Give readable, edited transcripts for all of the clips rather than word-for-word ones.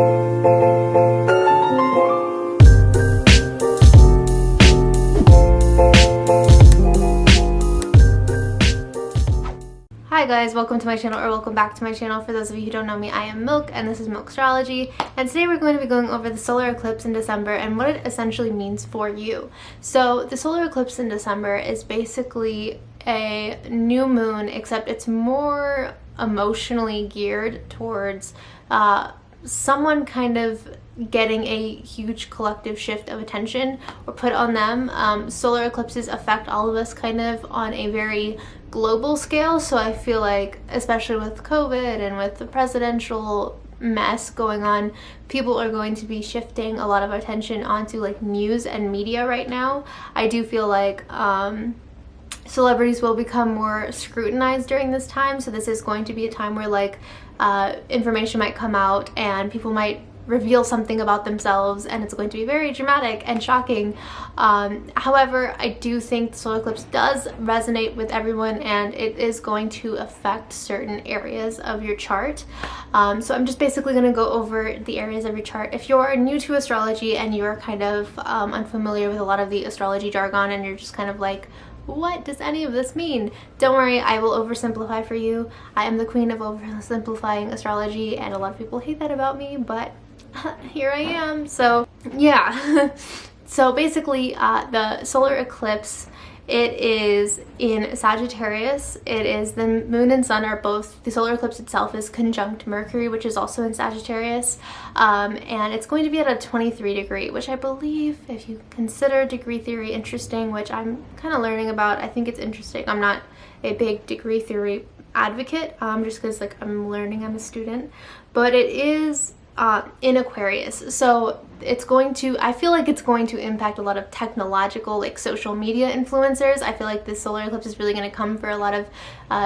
Hi guys, welcome to my channel, or welcome back to my channel. For those of you who don't know me, I am Milk and this is Milk Astrology, and today we're going to be going over the solar eclipse in December and what it essentially means for you. So the solar eclipse in December is basically a new moon, except it's more emotionally geared towards someone kind of getting a huge collective shift of attention or put on them. Solar eclipses affect all of us kind of on a very global scale, so I feel like, especially with COVID and with the presidential mess going on, people are going to be shifting a lot of attention onto like news and media right now. I do feel like celebrities will become more scrutinized during this time, so this is going to be a time where like information might come out and people might reveal something about themselves, and it's going to be very dramatic and shocking. However, I do think the solar eclipse does resonate with everyone, and it is going to affect certain areas of your chart. So I'm just basically going to go over the areas of your chart. If you're new to astrology and you're kind of unfamiliar with a lot of the astrology jargon and you're just kind of like, what does any of this mean? Don't worry, I will oversimplify for you. I am the queen of oversimplifying astrology, and a lot of people hate that about me, but here I am. So yeah. So basically the solar eclipse, it is in Sagittarius. It is the moon and sun are both, the solar eclipse itself is conjunct Mercury, which is also in Sagittarius, and it's going to be at a 23-degree, which I believe, if you consider degree theory interesting, which I'm kind of learning about, I think it's interesting. I'm not a big degree theory advocate, just because like I'm learning, I'm a student, but it is in Aquarius, so it's going to, I feel like it's going to impact a lot of technological, like social media influencers. I feel like this solar eclipse is really going to come for a lot of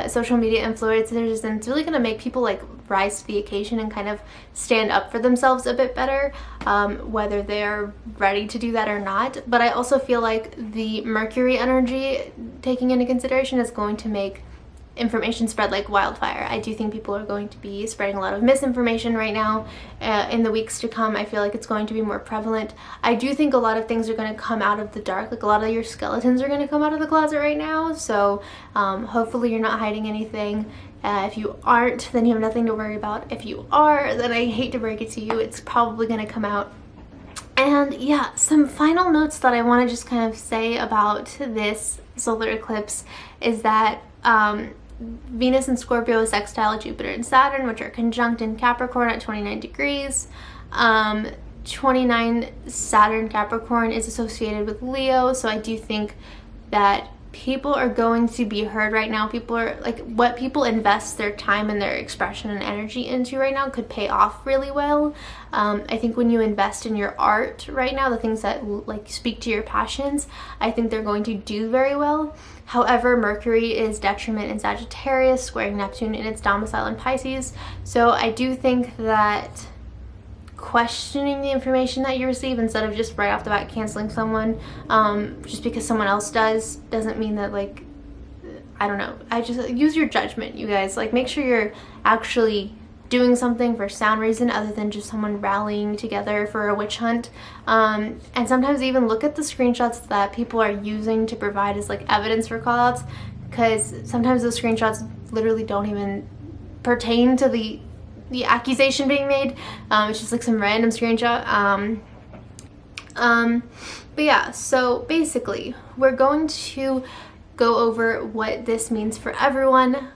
social media influencers, and it's really going to make people like rise to the occasion and kind of stand up for themselves a bit better, whether they're ready to do that or not. But I also feel like the Mercury energy, taking into consideration, is going to make information spread like wildfire. I do think people are going to be spreading a lot of misinformation right now. In the weeks to come, I feel like it's going to be more prevalent. I do think a lot of things are going to come out of the dark, like a lot of your skeletons are going to come out of the closet right now, so hopefully you're not hiding anything. If you aren't, then you have nothing to worry about. If you are, then I hate to break it to you, it's probably going to come out. And yeah, some final notes that I want to just kind of say about this solar eclipse is that Venus and Scorpio is sextile Jupiter and Saturn, which are conjunct in Capricorn at 29 degrees. 29 Saturn Capricorn is associated with Leo, so I do think that people are going to be heard right now. People are like, what people invest their time and their expression and energy into right now could pay off really well. I think when you invest in your art right now, the things that like speak to your passions, I think they're going to do very well. However, Mercury is detriment in Sagittarius, squaring Neptune in its domicile in Pisces, so I do think that questioning the information that you receive instead of just right off the bat canceling someone just because someone else doesn't mean that, like, I don't know, I just use your judgment, you guys. Like, make sure you're actually doing something for sound reason other than just someone rallying together for a witch hunt. And sometimes even look at the screenshots that people are using to provide as like evidence for callouts, because sometimes those screenshots literally don't even pertain to the accusation being made. It's just like some random screenshot. But yeah, so basically we're going to go over what this means for everyone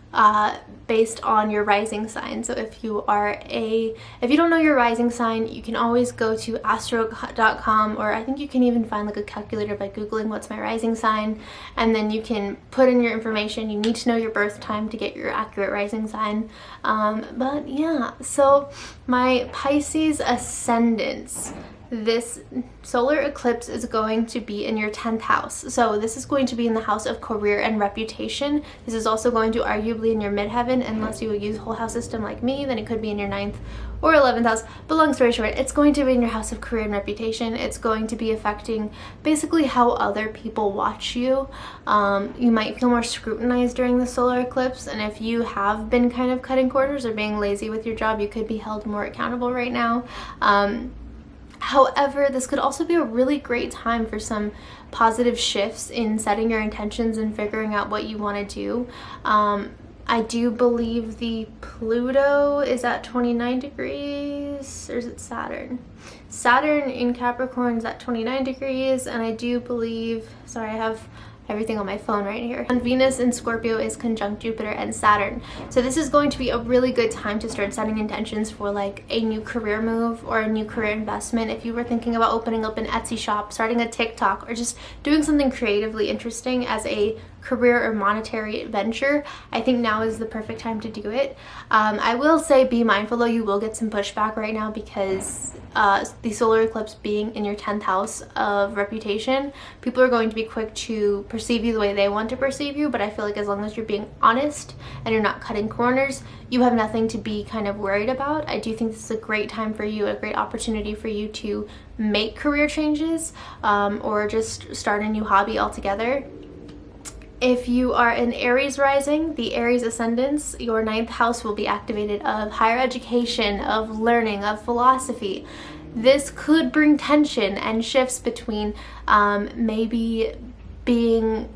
based on your rising sign. So if you don't know your rising sign, you can always go to astro.com, or I think you can even find like a calculator by googling what's my rising sign, and then you can put in your information. You need to know your birth time to get your accurate rising sign. But yeah, so my Pisces Ascendance this solar eclipse is going to be in your 10th house. So this is going to be in the house of career and reputation. This is also going to arguably in your midheaven, unless you use whole house system like me, then it could be in your 9th or 11th house. But long story short, it's going to be in your house of career and reputation. It's going to be affecting basically how other people watch you. You might feel more scrutinized during the solar eclipse, and if you have been kind of cutting corners or being lazy with your job, you could be held more accountable right now. However, this could also be a really great time for some positive shifts in setting your intentions and figuring out what you want to do. I do believe the Pluto is at 29 degrees, or is it Saturn? Saturn in Capricorn is at 29 degrees, and I do believe, sorry, I have everything on my phone right here. And Venus in Scorpio is conjunct Jupiter and Saturn. So this is going to be a really good time to start setting intentions for like a new career move or a new career investment. If you were thinking about opening up an Etsy shop, starting a TikTok, or just doing something creatively interesting as a career or monetary venture, I think now is the perfect time to do it. I will say be mindful though, you will get some pushback right now because the solar eclipse being in your 10th house of reputation, people are going to be quick to perceive you the way they want to perceive you, but I feel like as long as you're being honest and you're not cutting corners, you have nothing to be kind of worried about. I do think this is a great time for you, a great opportunity for you to make career changes or just start a new hobby altogether. If you are an Aries rising, the Aries Ascendance, your 9th house will be activated of higher education, of learning, of philosophy. This could bring tension and shifts between maybe being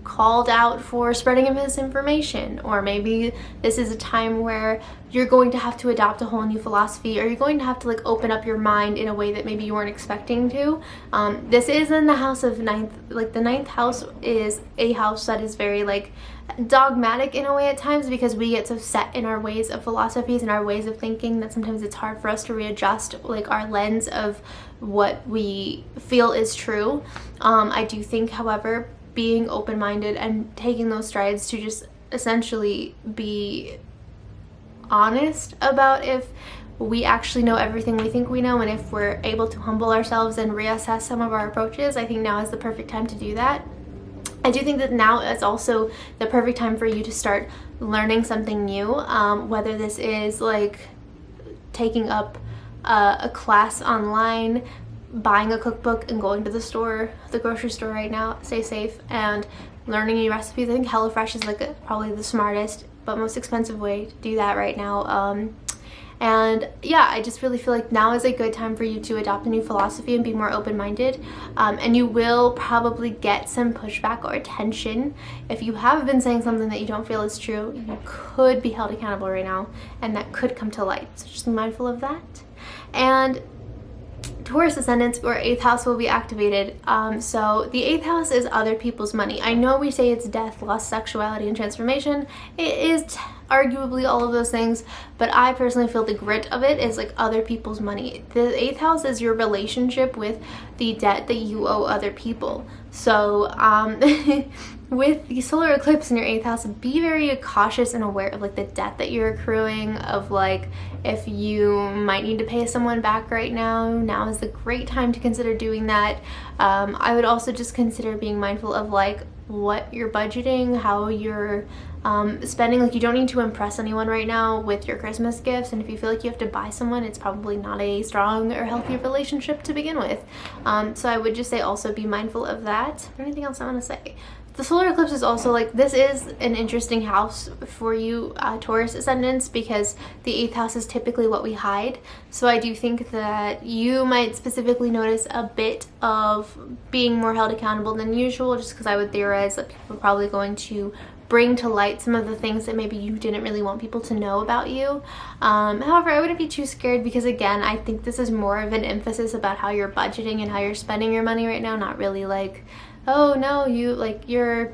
called out for spreading misinformation, or maybe this is a time where you're going to have to adopt a whole new philosophy, or you're going to have to like open up your mind in a way that maybe you weren't expecting to. This is in the house of 9th, like the 9th house is a house that is very like dogmatic in a way at times, because we get so set in our ways of philosophies and our ways of thinking that sometimes it's hard for us to readjust like our lens of what we feel is true. I do think, however, being open-minded and taking those strides to just essentially be honest about if we actually know everything we think we know, and if we're able to humble ourselves and reassess some of our approaches, I think now is the perfect time to do that. I do think that now is also the perfect time for you to start learning something new, whether this is like taking up a class online, buying a cookbook and going to the grocery store right now, stay safe, and learning new recipes. I think HelloFresh is like probably the smartest but most expensive way to do that right now. And yeah, I just really feel like now is a good time for you to adopt a new philosophy and be more open-minded. And you will probably get some pushback or attention. If you have been saying something that you don't feel is true, you could be held accountable right now, and that could come to light. So just be mindful of that. And Taurus Ascendance, or 8th house, will be activated. So the 8th house is other people's money. I know we say it's death, loss, sexuality, and transformation. It is arguably all of those things, but I personally feel the grit of it is like other people's money. The 8th house is your relationship with the debt that you owe other people. So with the solar eclipse in your 8th house, be very cautious and aware of like the debt that you're accruing, of like if you might need to pay someone back right now is the great time to consider doing that. I would also just consider being mindful of like what you're budgeting, how you're spending. Like you don't need to impress anyone right now with your Christmas gifts, and if you feel like you have to buy someone, it's probably not a strong or healthy relationship to begin with. So I would just say also be mindful of that. Is there anything else I want to say? The solar eclipse is also like, this is an interesting house for you, Taurus Ascendants, because the 8th house is typically what we hide. So I do think that you might specifically notice a bit of being more held accountable than usual, just because I would theorize that people are probably going to bring to light some of the things that maybe you didn't really want people to know about you. However, I wouldn't be too scared, because again, I think this is more of an emphasis about how you're budgeting and how you're spending your money right now, not really like, oh no, you like your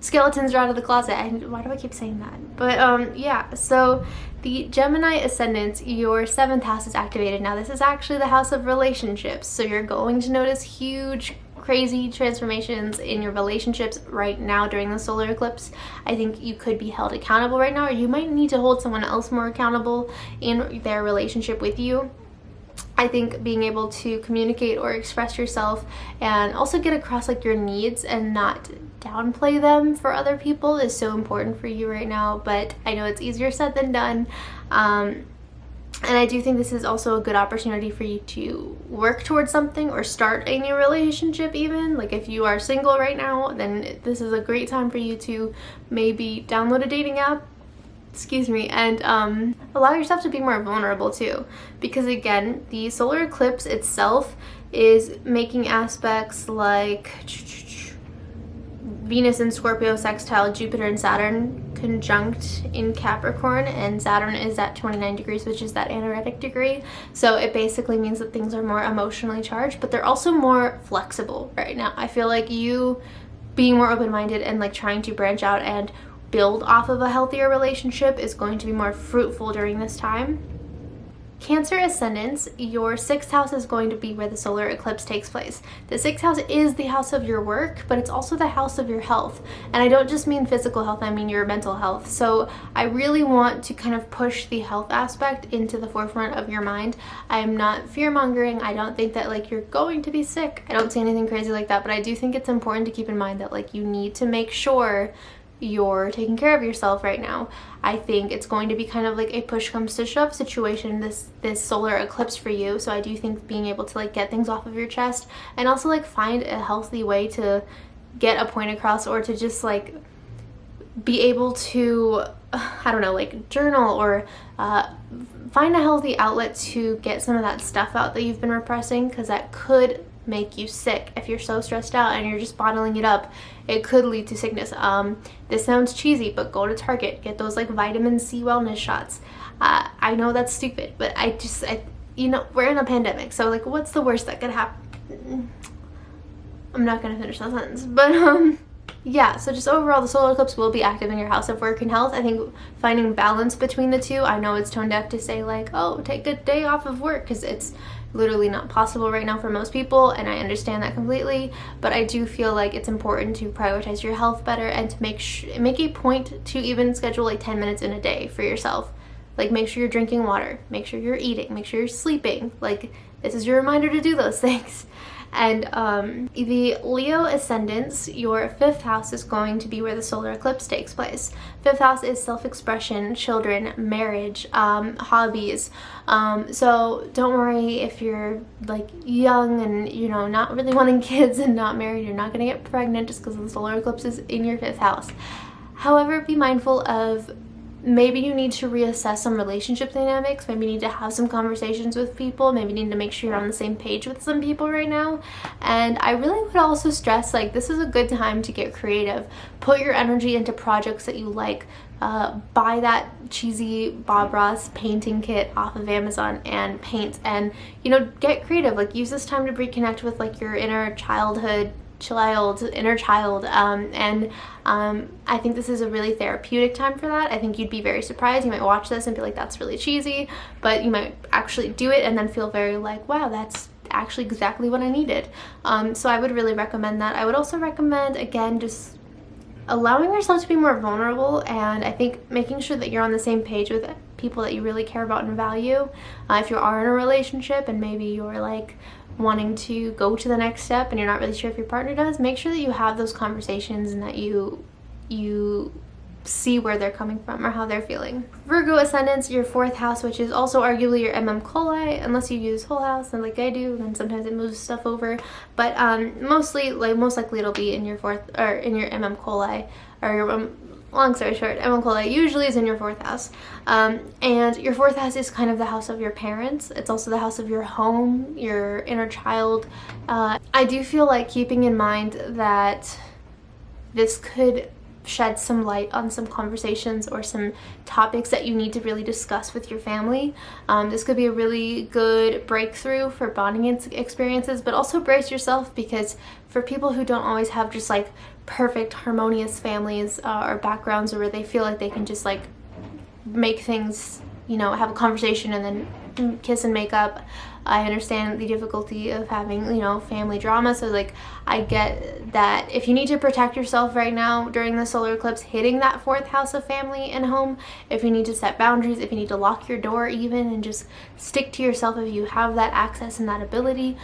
skeletons are out of the closet. Why do I keep saying that? But yeah, so the Gemini Ascendance, your 7th house is activated. Now this is actually the house of relationships, so you're going to notice huge crazy transformations in your relationships right now during the solar eclipse. I think you could be held accountable right now, or you might need to hold someone else more accountable in their relationship with you. I think being able to communicate or express yourself and also get across like your needs and not downplay them for other people is so important for you right now. But I know it's easier said than done. And I do think this is also a good opportunity for you to work towards something or start a new relationship even. Like if you are single right now, then this is a great time for you to maybe download a dating app, excuse me, and allow yourself to be more vulnerable too. Because again, the solar eclipse itself is making aspects like Venus in Scorpio sextile Jupiter and Saturn conjunct in Capricorn, and Saturn is at 29 degrees, which is that aneretic degree. So it basically means that things are more emotionally charged, but they're also more flexible right now. I feel like you being more open-minded and like trying to branch out and build off of a healthier relationship is going to be more fruitful during this time. Cancer Ascendance, your 6th house is going to be where the solar eclipse takes place. The 6th house is the house of your work, but it's also the house of your health. And I don't just mean physical health, I mean your mental health. So I really want to kind of push the health aspect into the forefront of your mind. I'm not fear-mongering. I don't think that like you're going to be sick. I don't say anything crazy like that, but I do think it's important to keep in mind that like you need to make sure you're taking care of yourself right now. I think it's going to be kind of like a push comes to shove situation, this solar eclipse for you. So I do think being able to like get things off of your chest and also like find a healthy way to get a point across, or to just like be able to, I don't know, like journal or find a healthy outlet to get some of that stuff out that you've been repressing, because that could make you sick. If you're so stressed out and you're just bottling it up, it could lead to sickness. This sounds cheesy, but go to Target, get those like vitamin C wellness shots. I know that's stupid, but you know, we're in a pandemic, so like what's the worst that could happen? I'm not gonna finish that sentence, but yeah, so just overall the solar eclipse will be active in your house of work and health. I think finding balance between the two, I know it's tone deaf to say like, oh, take a day off of work, because it's literally not possible right now for most people, and I understand that completely, but I do feel like it's important to prioritize your health better and to make a point to even schedule like 10 minutes in a day for yourself. Like make sure you're drinking water, make sure you're eating, make sure you're sleeping. Like this is your reminder to do those things. And the Leo Ascendance, your 5th house is going to be where the solar eclipse takes place. 5th house is self-expression, children, marriage, hobbies. So don't worry if you're like young and, you know, not really wanting kids and not married. You're not going to get pregnant just because the solar eclipse is in your 5th house. However, be mindful of maybe you need to reassess some relationship dynamics. Maybe you need to have some conversations with people. Maybe you need to make sure you're on the same page with some people right now. And I really would also stress, like, this is a good time to get creative. Put your energy into projects that you like. Buy that cheesy Bob Ross painting kit off of Amazon and paint, and, you know, get creative. Like, use this time to reconnect with like your inner child, and I think this is a really therapeutic time for that. I think you'd be very surprised. You might watch this and be like, that's really cheesy, but you might actually do it and then feel very like, wow, that's actually exactly what I needed. So I would really recommend that. I would also recommend, again, just allowing yourself to be more vulnerable, and I think making sure that you're on the same page with people that you really care about and value. If you are in a relationship and maybe you're like wanting to go to the next step and you're not really sure if your partner does, make sure that you have those conversations and that you see where they're coming from or how they're feeling. Virgo Ascendance, your 4th house, which is also arguably your coli, unless you use whole house and like I do, then sometimes it moves stuff over, but most likely it'll be in your 4th, or in your coli, or your long story short, coli usually is in your 4th house. And your 4th house is kind of the house of your parents. It's also the house of your home, your inner child. I do feel like keeping in mind that this could shed some light on some conversations or some topics that you need to really discuss with your family. This could be a really good breakthrough for bonding experiences, but also brace yourself, because for people who don't always have just like perfect harmonious families or backgrounds, or where they feel like they can just like make things, you know, have a conversation and then kiss and make up. I understand the difficulty of having, you know, family drama, so like I get that if you need to protect yourself right now during the solar eclipse hitting that 4th house of family and home, if you need to set boundaries, if you need to lock your door even and just stick to yourself if you have that access and that ability,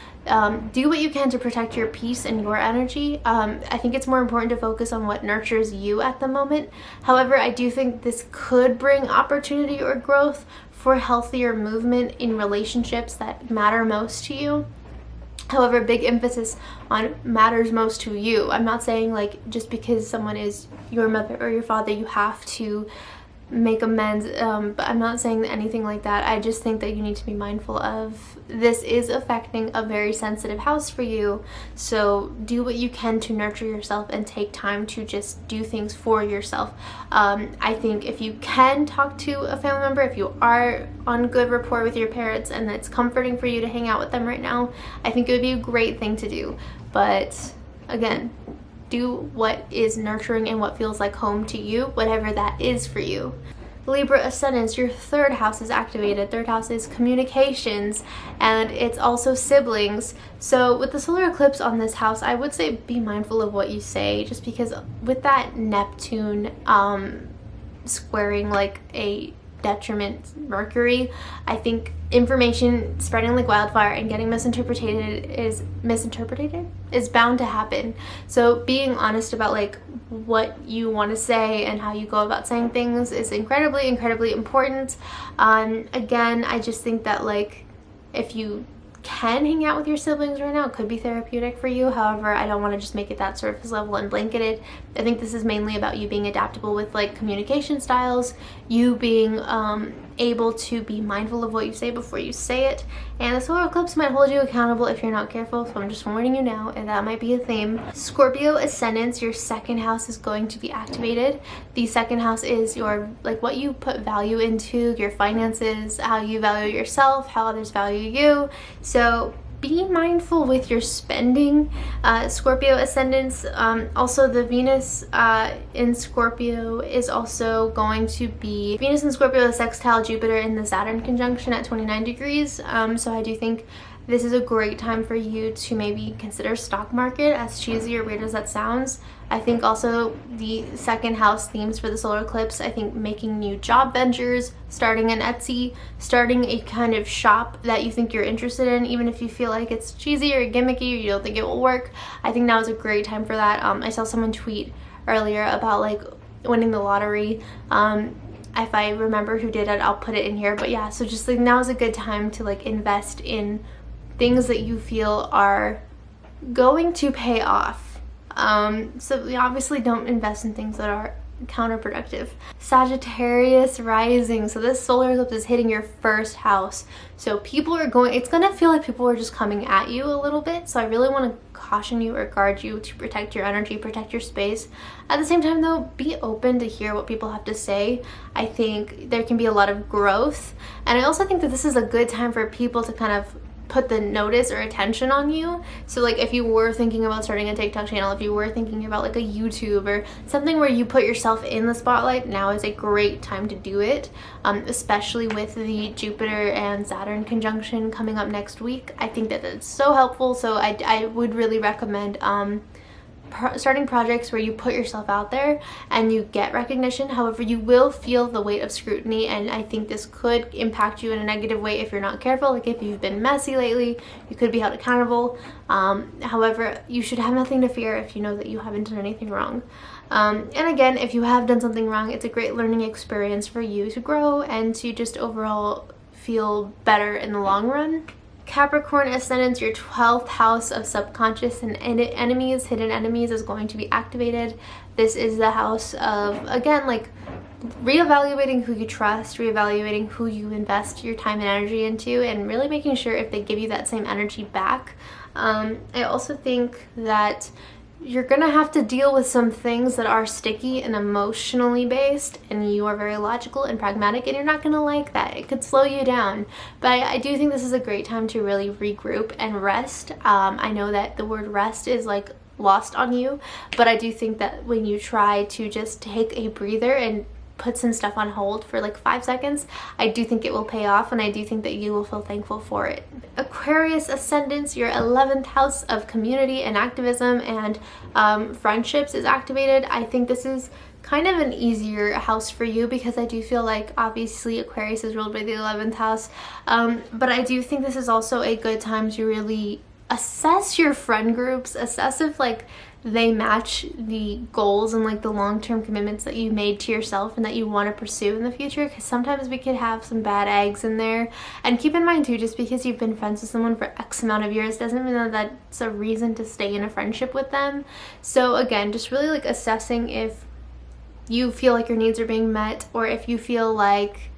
do what you can to protect your peace and your energy. I think it's more important to focus on what nurtures you at the moment. However, I do think this could bring opportunity or growth for healthier movement in relationships that matter most to you. However, big emphasis on matters most to you. I'm not saying like just because someone is your mother or your father you have to make amends, but I'm not saying anything like that. I just think that you need to be mindful of this is affecting a very sensitive house for you, so do what you can to nurture yourself and take time to just do things for yourself. I think if you can talk to a family member, if you are on good rapport with your parents and it's comforting for you to hang out with them right now, I think it would be a great thing to do. But again, do what is nurturing and what feels like home to you, whatever that is for you. Libra Ascendance, your 3rd house is activated. 3rd house is communications, and it's also siblings. So with the solar eclipse on this house, I would say be mindful of what you say, just because with that Neptune squaring like a detriment Mercury, I think information spreading like wildfire and getting misinterpreted is bound to happen. So being honest about like what you want to say and how you go about saying things is incredibly important. Again, I just think that like if you can hang out with your siblings right now, it could be therapeutic for you. However, I don't want to just make it that surface level and blanketed. I think this is mainly about you being adaptable with like communication styles, you being able to be mindful of what you say before you say it, and the solar eclipse might hold you accountable if you're not careful, so I'm just warning you now, and that might be a theme. Scorpio Ascendance, your 2nd house is going to be activated. The 2nd house is your like what you put value into, your finances, how you value yourself, how others value you. So be mindful with your spending. Scorpio Ascendance, also the Venus in Scorpio is also going to be, Venus in Scorpio is sextile Jupiter in the Saturn conjunction at 29 degrees. So I do think this is a great time for you to maybe consider stock market, as cheesy or weird as that sounds. I think also the 2nd house themes for the solar eclipse, I think making new job ventures, starting an Etsy, starting a kind of shop that you think you're interested in, even if you feel like it's cheesy or gimmicky or you don't think it will work. I think now is a great time for that. I saw someone tweet earlier about like winning the lottery. If I remember who did it, I'll put it in here. But yeah, so just like now is a good time to like invest in things that you feel are going to pay off. So we obviously don't invest in things that are counterproductive. Sagittarius Rising, so this solar eclipse is hitting your 1st house, so people are going, it's gonna feel like people are just coming at you a little bit, so I really want to caution you or guard you to protect your energy, protect your space. At the same time though, be open to hear what people have to say. I think there can be a lot of growth, and I also think that this is a good time for people to kind of put the notice or attention on you. So like if you were thinking about starting a TikTok channel, if you were thinking about like a YouTube or something where you put yourself in the spotlight, now is a great time to do it, especially with the Jupiter and Saturn conjunction coming up next week. I think that it's so helpful, so I would really recommend starting projects where you put yourself out there and you get recognition. However, you will feel the weight of scrutiny, and I think this could impact you in a negative way if you're not careful. Like if you've been messy lately, you could be held accountable. However, you should have nothing to fear if you know that you haven't done anything wrong. And again, if you have done something wrong, it's a great learning experience for you to grow and to just overall feel better in the long run. Capricorn Ascendance, your 12th house of subconscious and enemies, hidden enemies, is going to be activated. This is the house of, again, like reevaluating who you trust, reevaluating who you invest your time and energy into, and really making sure if they give you that same energy back. I also think that you're gonna have to deal with some things that are sticky and emotionally based, and you are very logical and pragmatic, and you're not gonna like that. It could slow you down, but I do think this is a great time to really regroup and rest. I know that the word rest is like lost on you, but I do think that when you try to just take a breather and put some stuff on hold for like 5 seconds, I do think it will pay off, and I do think that you will feel thankful for it. Aquarius Ascendance, your 11th house of community and activism and friendships is activated. I think this is kind of an easier house for you because I do feel like obviously Aquarius is ruled by the 11th house, but I do think this is also a good time to really assess your friend groups, assess if like they match the goals and like the long-term commitments that you made to yourself and that you want to pursue in the future, because sometimes we could have some bad eggs in there. And keep in mind too, just because you've been friends with someone for X amount of years doesn't mean that that's a reason to stay in a friendship with them. So again, just really like assessing if you feel like your needs are being met, or if you feel like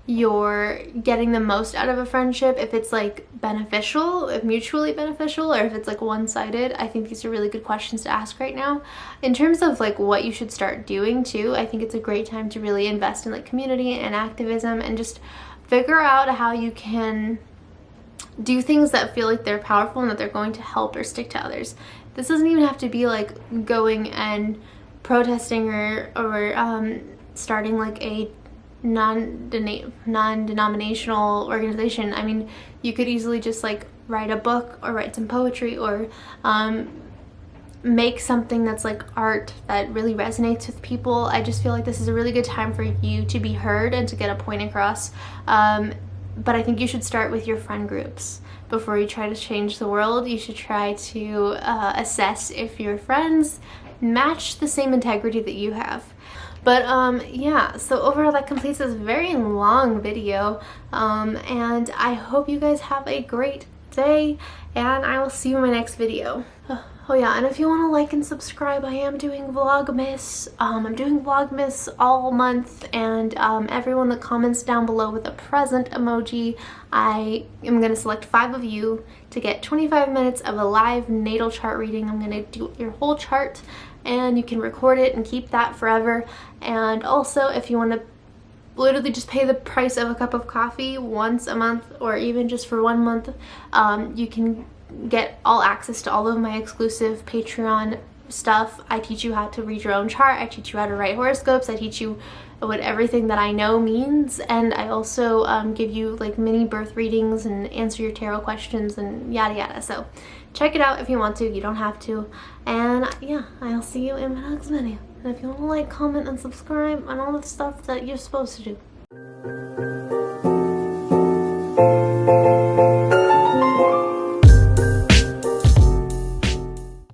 you're getting the most out of a friendship, if it's like beneficial, if mutually beneficial, or if it's like one-sided. I think these are really good questions to ask right now. In terms of like what you should start doing too, I think it's a great time to really invest in like community and activism and just figure out how you can do things that feel like they're powerful and that they're going to help or stick to others. This doesn't even have to be like going and protesting or starting like a non-denominational organization. I mean, you could easily just like write a book or write some poetry or make something that's like art that really resonates with people. I just feel like this is a really good time for you to be heard and to get a point across. But I think you should start with your friend groups. Before you try to change the world, you should try to assess if your friends match the same integrity that you have. But yeah, so overall that completes this very long video, and I hope you guys have a great day, and I will see you in my next video. Oh yeah, and if you want to like and subscribe, I am doing Vlogmas. I'm doing Vlogmas all month, and everyone that comments down below with a present emoji, I am going to select 5 of you to get 25 minutes of a live natal chart reading. I'm going to do your whole chart, and you can record it and keep that forever. And also, if you want to literally just pay the price of a cup of coffee once a month, or even just for 1 month, you can get all access to all of my exclusive Patreon stuff. I teach you how to read your own chart, I teach you how to write horoscopes, I teach you what everything that I know means, and I also give you like mini birth readings and answer your tarot questions and yada yada. So check it out if you want to, you don't have to. And yeah, I'll see you in my next video. And if you want to like, comment, and subscribe and all the stuff that you're supposed to do.